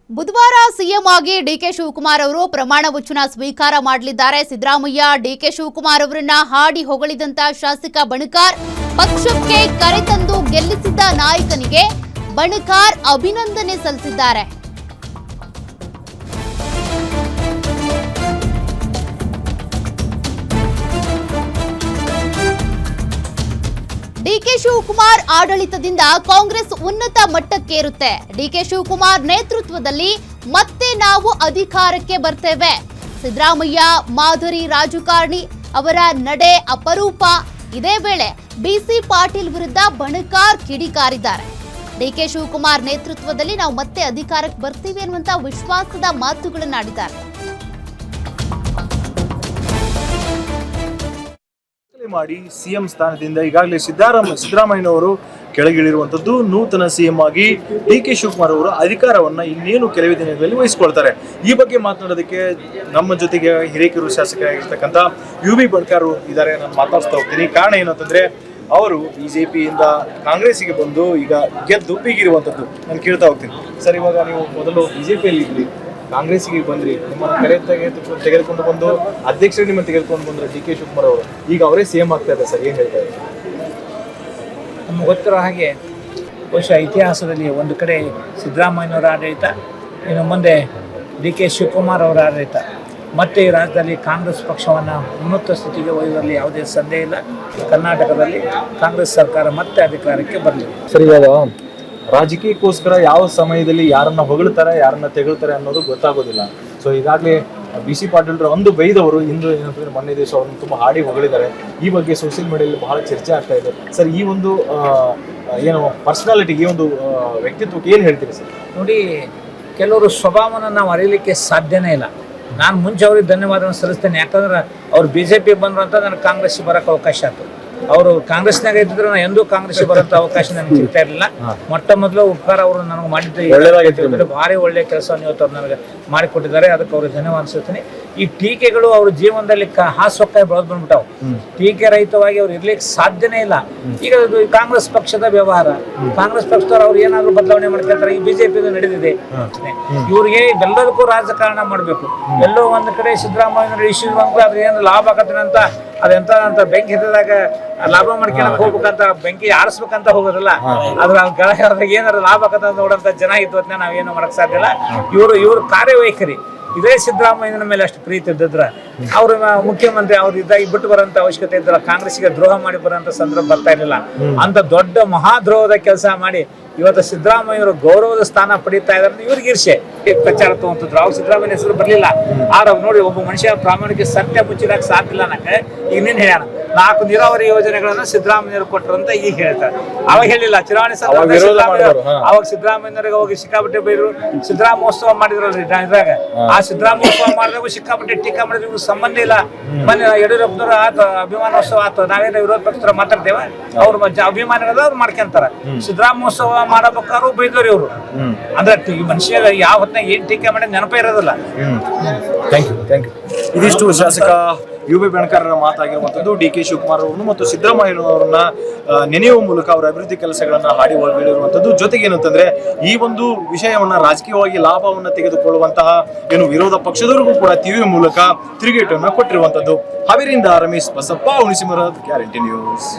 ಬುಧವಾರ ಸಿಎಂ ಆಗಿ ಡಿಕೆ ಶಿವಕುಮಾರ್ ಅವರು ಪ್ರಮಾಣ ವಚನ ಸ್ವೀಕಾರ ಮಾಡಲಿದ್ದಾರೆ. ಸಿದ್ದರಾಮಯ್ಯ ಡಿಕೆ ಶಿವಕುಮಾರ್ ಅವರನ್ನ ಹಾಡಿ ಹೊಗಳಿದಂತ ಶಾಸಕ ಬಣಕಾರ್ ಪಕ್ಷಕ್ಕೆ ಕರೆತಂದು ಗೆಲ್ಲಿಸಿದ್ದ ನಾಯಕನಿಗೆ ಬಣಕಾರ್ ಅಭಿನಂದನೆ ಸಲ್ಲಿಸಿದ್ದಾರೆ. ಡಿಕೆ ಶಿವಕುಮಾರ್ ಆಡಳಿತದಿಂದ ಕಾಂಗ್ರೆಸ್ ಉನ್ನತ ಮಟ್ಟಕ್ಕೇರುತ್ತೆ. ಡಿಕೆ ಶಿವಕುಮಾರ್ ನೇತೃತ್ವದಲ್ಲಿ ಮತ್ತೆ ನಾವು ಅಧಿಕಾರಕ್ಕೆ ಬರ್ತೇವೆ. ಸಿದ್ದರಾಮಯ್ಯ ಮಾದರಿ ರಾಜಕಾರಣಿ, ಅವರ ನಡೆ ಅಪರೂಪ. ಇದೇ ವೇಳೆ ಬಿಸಿ ಪಾಟೀಲ್ ವಿರುದ್ಧ ಬಣಕಾರ್ ಕಿಡಿಕಾರಿದ್ದಾರೆ. ಡಿಕೆ ಶಿವಕುಮಾರ್ ನೇತೃತ್ವದಲ್ಲಿ ನಾವು ಮತ್ತೆ ಅಧಿಕಾರಕ್ಕೆ ಬರ್ತೀವಿ ಅನ್ನುವಂತ ವಿಶ್ವಾಸದ ಮಾತುಗಳನ್ನಾಡಿದ್ದಾರೆ. ಮಾಡಿ ಸಿಎಂ ಸ್ಥಾನದಿಂದ ಈಗಾಗಲೇ ಸಿದ್ದರಾಮಯ್ಯನವರು ಕೆಳಗಿಳಿರುವಂತದ್ದು. ನೂತನ ಸಿಎಂ ಆಗಿ ಡಿಕೆ ಶಿವಕುಮಾರ್ ಅವರು ಅಧಿಕಾರವನ್ನ ಇನ್ನೇನು ಕೆಲವೇ ದಿನಗಳಲ್ಲಿ ವಹಿಸಿಕೊಳ್ತಾರೆ. ಈ ಬಗ್ಗೆ ಮಾತನಾಡೋದಕ್ಕೆ ನಮ್ಮ ಜೊತೆಗೆ ಹಿರೇಕೆರೂರು ಶಾಸಕರಾಗಿರ್ತಕ್ಕಂಥ UB ಬಣಕಾರ್ ಇದ್ದಾರೆ. ನಾನು ಮಾತಾಡ್ತಾ ಹೋಗ್ತೀನಿ. ಕಾರಣ ಏನು ಅಂತಂದ್ರೆ, ಅವರು ಬಿಜೆಪಿಯಿಂದ ಕಾಂಗ್ರೆಸ್ಸಿಗೆ ಬಂದು ಈಗ ಗೆದ್ದು ಬೀಗಿರುವಂತದ್ದು. ನಾನು ಕೇಳ್ತಾ ಹೋಗ್ತೀನಿ. ಸರ್, ಇವಾಗ ನೀವು ಮೊದಲು ಬಿಜೆಪಿಯಲ್ಲಿ ಇದ್ರಿ, ಕಾಂಗ್ರೆಸ್ಸಿಗೆ ಬಂದ್ರಿ, ನಿಮ್ಮನ್ನು ತೆಗೆದುಕೊಂಡು ಬಂದು ಅಧ್ಯಕ್ಷರು ನಿಮ್ಮನ್ನು ತೆಗೆದುಕೊಂಡು ಬಂದ್ರು ಡಿಕೆ ಶಿವಕುಮಾರ್ ಅವರು. ಈಗ ಅವರೇ ಸಿಎಂ ಆಗ್ತಾ ಇದ್ದಾರೆ. ಸರ್, ಏನು ಹೇಳ್ತಾರೆ? ನಮ್ಗೆ ಗೊತ್ತಿರೋ ಹಾಗೆ ಬಹುಶಃ ಇತಿಹಾಸದಲ್ಲಿ ಒಂದು ಕಡೆ ಸಿದ್ದರಾಮಯ್ಯನವರ ಆಡಳಿತ, ಇನ್ನು ಮುಂದೆ ಡಿಕೆ ಶಿವಕುಮಾರ್ ಅವರ ಆಡಳಿತ, ಮತ್ತೆ ಈ ರಾಜ್ಯದಲ್ಲಿ ಕಾಂಗ್ರೆಸ್ ಪಕ್ಷವನ್ನು ಉನ್ನತ ಸ್ಥಿತಿಗೆ ಒಯ್ಯುವಲ್ಲಿ ಯಾವುದೇ ಸಂದೇಹ ಇಲ್ಲ. ಕರ್ನಾಟಕದಲ್ಲಿ ಕಾಂಗ್ರೆಸ್ ಸರ್ಕಾರ ಮತ್ತೆ ಅಧಿಕಾರಕ್ಕೆ ಬರಲಿದೆ. ಸರ್, ಇವಾಗ ರಾಜಕೀಯಕ್ಕೋಸ್ಕರ ಯಾವ ಸಮಯದಲ್ಲಿ ಯಾರನ್ನ ಹೊಗಳ್ತಾರೆ, ಯಾರನ್ನ ತೆಗಳ್ತಾರೆ ಅನ್ನೋದು ಗೊತ್ತಾಗೋದಿಲ್ಲ. ಸೊ ಈಗಾಗಲೇ BC ಪಾಟೀಲ್ರು ಒಂದು ಬೈದವರು ಇಂದು ಏನಂತಂದ್ರೆ ಮೊನ್ನೆ ದಿವಸ ಅವ್ರನ್ನ ತುಂಬ ಹಾಡಿ ಹೊಗಳಿದ್ದಾರೆ. ಈ ಬಗ್ಗೆ ಸೋಷಿಯಲ್ ಮೀಡಿಯಾದಲ್ಲಿ ಬಹಳ ಚರ್ಚೆ ಆಗ್ತಾ ಇದೆ. ಸರ್, ಈ ಒಂದು ಏನು ಪರ್ಸನಾಲಿಟಿಗೆ, ಈ ಒಂದು ವ್ಯಕ್ತಿತ್ವಕ್ಕೆ ಏನು ಹೇಳ್ತೀರಿ ಸರ್? ನೋಡಿ, ಕೆಲವರು ಸ್ವಭಾವವನ್ನು ನಾವು ಅರಿಯಲಿಕ್ಕೆ ಸಾಧ್ಯನೇ ಇಲ್ಲ. ನಾನು ಮುಂಚೆ ಅವ್ರಿಗೆ ಧನ್ಯವಾದವನ್ನು ಸಲ್ಲಿಸ್ತೇನೆ. ಯಾಕಂದ್ರೆ ಅವ್ರು BJP ಬಂದರು ಅಂತ ನನಗೆ ಕಾಂಗ್ರೆಸ್ಗೆ ಬರೋಕ್ಕೆ ಅವಕಾಶ ಆಯಿತು. ಅವರು ಕಾಂಗ್ರೆಸ್ನಾಗ ಇದ್ದಿದ್ರೆ ನಾನು ಎಂದೂ ಕಾಂಗ್ರೆಸ್ಗೆ ಬರೋಂಥ ಅವಕಾಶ ನನಗೆ ಸಿಗ್ತಾ ಇರಲಿಲ್ಲ. ಮೊಟ್ಟ ಮೊದಲು ಉಪಕಾರ ಅವರು ನನಗೆ ಮಾಡಿದ್ದು ಭಾರಿ ಒಳ್ಳೆಯ ಕೆಲಸವನ್ನು ಇವತ್ತು ಅವ್ರು ನನಗೆ ಮಾಡಿಕೊಟ್ಟಿದ್ದಾರೆ. ಅದಕ್ಕೆ ಅವ್ರಿಗೆ ಧನ್ಯವಾದ ಅನಿಸುತ್ತೀನಿ. ಈ ಟೀಕೆಗಳು ಅವ್ರ ಜೀವನದಲ್ಲಿ ಹಾಸ್ವಕ್ಕಾಗಿ ಬೆಳೆದು ಬಂದ್ಬಿಟ್ಟಾವು. ಟೀಕೆ ರಹಿತವಾಗಿ ಅವ್ರು ಇರ್ಲಿಕ್ಕೆ ಸಾಧ್ಯನೇ ಇಲ್ಲ. ಈಗ ಅದು ಕಾಂಗ್ರೆಸ್ ಪಕ್ಷದ ವ್ಯವಹಾರ. ಕಾಂಗ್ರೆಸ್ ಪಕ್ಷದವ್ರು ಅವ್ರು ಏನಾದ್ರು ಬದಲಾವಣೆ ಮಾಡ್ಕೊಳ್ತಾರೆ. ಈ BJP ನಡೆದಿದೆ. ಇವ್ರಿಗೆ ಎಲ್ಲದಕ್ಕೂ ರಾಜಕಾರಣ ಮಾಡಬೇಕು. ಎಲ್ಲೋ ಒಂದು ಕಡೆ ಸಿದ್ದರಾಮಯ್ಯ ಇಶ್ಯೂ ಬಂದ್ರೆ ಅದ್ರ ಏನು ಲಾಭ ಆಗತ್ತೆ ಅಂತ ಅದೆಂತ ಅಂತ ಬೆಂಕಿ ಹಿಡಿದಾಗ ಲಾಭ ಮಾಡ್ಕೊಳಕ್ ಹೋಗ್ಬೇಕಂತ, ಬೆಂಕಿ ಆರಿಸ್ಬೇಕಂತ ಹೋಗೋದಿಲ್ಲ. ಅದ್ರ ಗಳದಾಗ ಏನಾದ್ರು ಲಾಭ ಆಗತ್ತ ನೋಡಂತ ಜನ ಇದ್ವತ್ನ ನಾವೇನು ಮಾಡಕ್ ಸಾಧ್ಯ ಇಲ್ಲ. ಇವ್ರ ಕಾರ್ಯವೈಖರಿ ಇದೇ ಸಿದ್ದರಾಮಯ್ಯನ ಮೇಲೆ ಅಷ್ಟು ಪ್ರೀತಿ ಇದ್ದಿದ್ರೆ ಅವ್ರ ಮುಖ್ಯಮಂತ್ರಿ ಅವ್ರು ಇದ್ದಾಗ ಬಿಟ್ಟು ಬರೋಂಥ ಅವಶ್ಯಕತೆ ಇದ್ದಿಲ್ಲ. ಕಾಂಗ್ರೆಸ್ಗೆ ದ್ರೋಹ ಮಾಡಿ ಬರೋಂಥ ಸಂದರ್ಭ ಬರ್ತಾ ಇರಲಿಲ್ಲ. ಅಂತ ದೊಡ್ಡ ಮಹಾದ್ರೋಹದ ಕೆಲಸ ಮಾಡಿ ಇವತ್ತು ಸಿದ್ದರಾಮಯ್ಯವರು ಗೌರವದ ಸ್ಥಾನ ಪಡೀತಾ ಇದ್ದಾರೆ. ಇವ್ರಿಗೆ ಈರ್ಷೆ ಪ್ರಚಾರ ತಗೊಂತಿದ್ರು. ಅವ್ರು ಸಿದ್ದರಾಮಯ್ಯ ಹೆಸರು ಬರಲಿಲ್ಲ. ಆದ್ರೆ ನೋಡಿ, ಒಬ್ಬ ಮನುಷ್ಯ ಪ್ರಾಮಾಣಿಕ ಸತ್ಯ ಮುಚ್ಚಿಡಕ್ಕೆ ಸಾಧ್ಯ ಇಲ್ಲ. ನನಗೆ ಈಗ ನೀನು ಹೇಳ 4 ನೀರಾವರಿ ಯೋಜನೆಗಳನ್ನು ಸಿದ್ದರಾಮಯ್ಯರು ಕೊಟ್ಟರು ಅಂತ ಈಗ ಹೇಳ್ತಾರೆ. ಅವಾಗ ಹೇಳಿಲ್ಲ. ಚುನಾವಣೆ ಅವಾಗ ಸಿದ್ದರಾಮಯ್ಯರಿಗೆ ಹೋಗಿ ಸಿಕ್ಕಾಪಟ್ಟೆ ಬೈದ್ರು. ಸಿದ್ದರಾಮೋತ್ಸವ ಮಾಡಿದ್ರಲ್ರಿ ಇದ್ರಾಗ. ಆ ಸಿದ್ದರಾಮೋತ್ಸವ ಮಾಡಿದಾಗ ಸಿಕ್ಕಾಪಟ್ಟೆ ಟೀಕಾ ಮಾಡಿದ್ರು. ಇವ್ರು ಸಂಬಂಧ ಇಲ್ಲ. ಮೊನ್ನೆ ಯಡಿಯೂರಪ್ಪನವ್ರು ಆತ ಅಭಿಮಾನೋತ್ಸವ ಆತ, ನಾವೇನೋ ವಿರೋಧ ಪಕ್ಷ ಮಾತಾಡ್ತೇವೆ. ಅವ್ರು ಅಭಿಮಾನಿಗಳ ಅವ್ರು ಮಾಡ್ಕೊಂತಾರ. ಸಿದ್ದರಾಮೋತ್ಸವ ಮಾಡಬೇಕಾದ್ರು ಬೈದವ್ರಿ ಇವರು. ಅಂದ್ರೆ ಈ ಮನುಷ್ಯ ಯಾವ ಹೊತ್ತಿನಾಗ ಏನ್ ಟೀಕೆ ಮಾಡಿ ನೆನಪೇ ಇರೋದಿಲ್ಲ. Thank you. ಇದಿಷ್ಟು ಶಾಸಕ UB ಬಣಕಾರರ ಮಾತಾಗಿರುವಂಥದ್ದು. ಡಿಕೆ ಶಿವಕುಮಾರ್ ಅವರನ್ನು ಮತ್ತು ಸಿದ್ದರಾಮಯ್ಯನವರನ್ನ ನೆನೆಯುವ ಮೂಲಕ ಅವರ ಅಭಿವೃದ್ಧಿ ಕೆಲಸಗಳನ್ನ ಹಾಡಿ ಹೊಗಳಿರುವಂಥದ್ದು. ಜೊತೆಗೆ ಏನಂತಂದ್ರೆ, ಈ ಒಂದು ವಿಷಯವನ್ನ ರಾಜಕೀಯವಾಗಿ ಲಾಭವನ್ನ ತೆಗೆದುಕೊಳ್ಳುವಂತಹ ಏನು ವಿರೋಧ ಪಕ್ಷದವರಿಗೂ ಕೂಡ TV ಮೂಲಕ ತಿರುಗೇಟನ್ನು ಕೊಟ್ಟಿರುವಂಥದ್ದು. ಹಾವೇರಿಯಿಂದ ರಮೇಶ್ ಬಸಪ್ಪ, ಉಣಿಸಿಮರದ ಗ್ಯಾರಂಟಿ ನ್ಯೂಸ್.